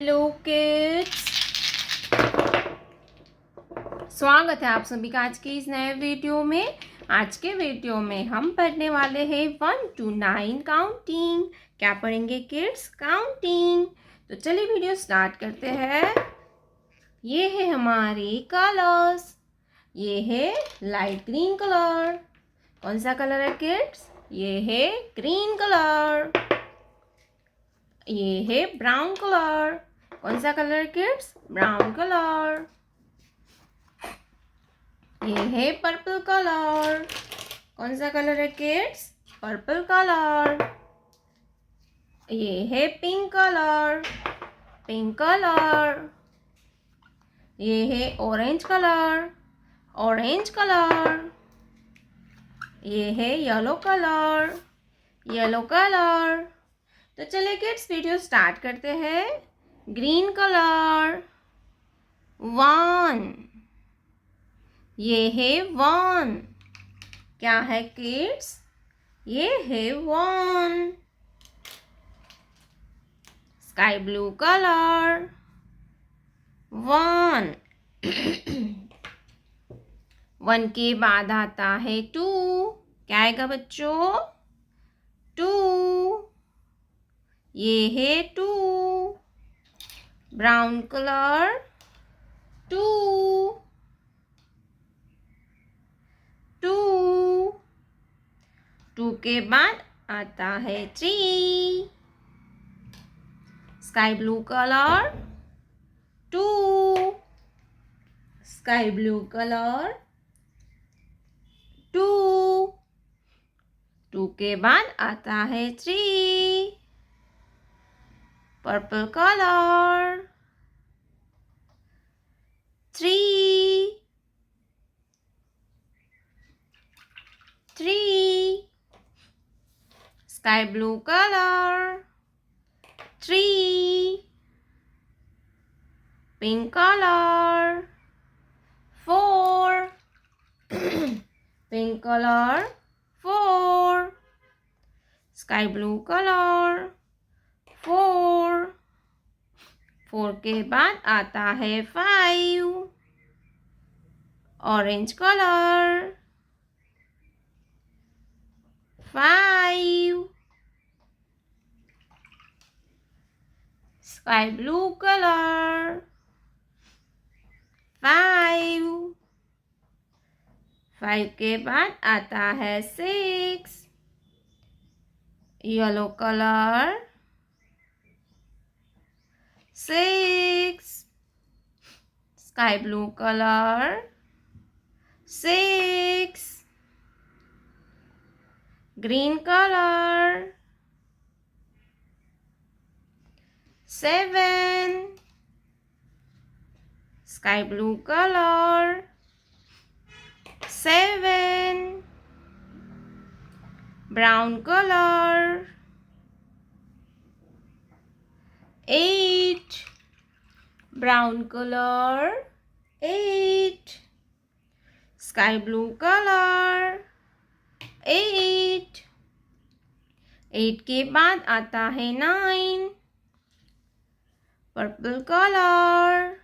Hello kids, स्वागत है आप सभी का आज के इस नए वीडियो में। आज के वीडियो में हम पढ़ने वाले हैं 1 to 9 काउंटिंग। क्या पढ़ेंगे किड्स? काउंटिंग। तो चलिए वीडियो स्टार्ट करते हैं। ये है हमारे कलर्स। ये है लाइट ग्रीन कलर। कौन सा कलर है किड्स? ये है ग्रीन कलर। ये है ब्राउन कलर। कौन सा कलर किड्स? Brown colour. ये है पर्पल कलर। कौन सा कलर है किड्स? Purple colour. ये है पिंक कलर। Pink colour. ये है ऑरेंज कलर। Orange colour. ये है येलो कलर। Yellow colour. तो चलिए किड्स वीडियो स्टार्ट करते हैं। Green colour 1। ये है 1। क्या है किड्स? ये है 1। Sky blue colour 1। 1 के बाद आता है 2। क्या आएगा बच्चों? 2। ये है 2। Brown colour 2। 2 के बाद आता है 3। Sky blue colour 2। Sky blue colour 2। 2 के बाद आता है 3। Purple colour 3। 3। Sky blue colour 3। Pink colour 4। Pink colour 4। Sky blue colour 4। 4 के बाद आता है 5। Orange colour 5। Sky blue colour 5। 5 के बाद आता है 6। Yellow colour 6। Sky blue colour 6। Green colour 7। Sky blue colour 7। Brown colour 8। Brown colour 8। Sky blue colour 8। 8 के बाद आता है 9। Purple colour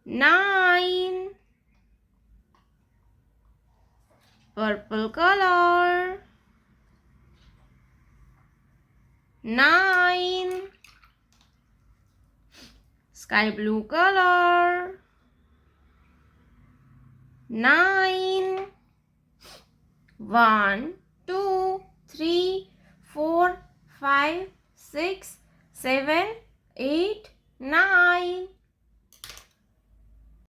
9। Purple colour 9। Sky blue colour 9। 1 2 3 4 5 6 7 8 9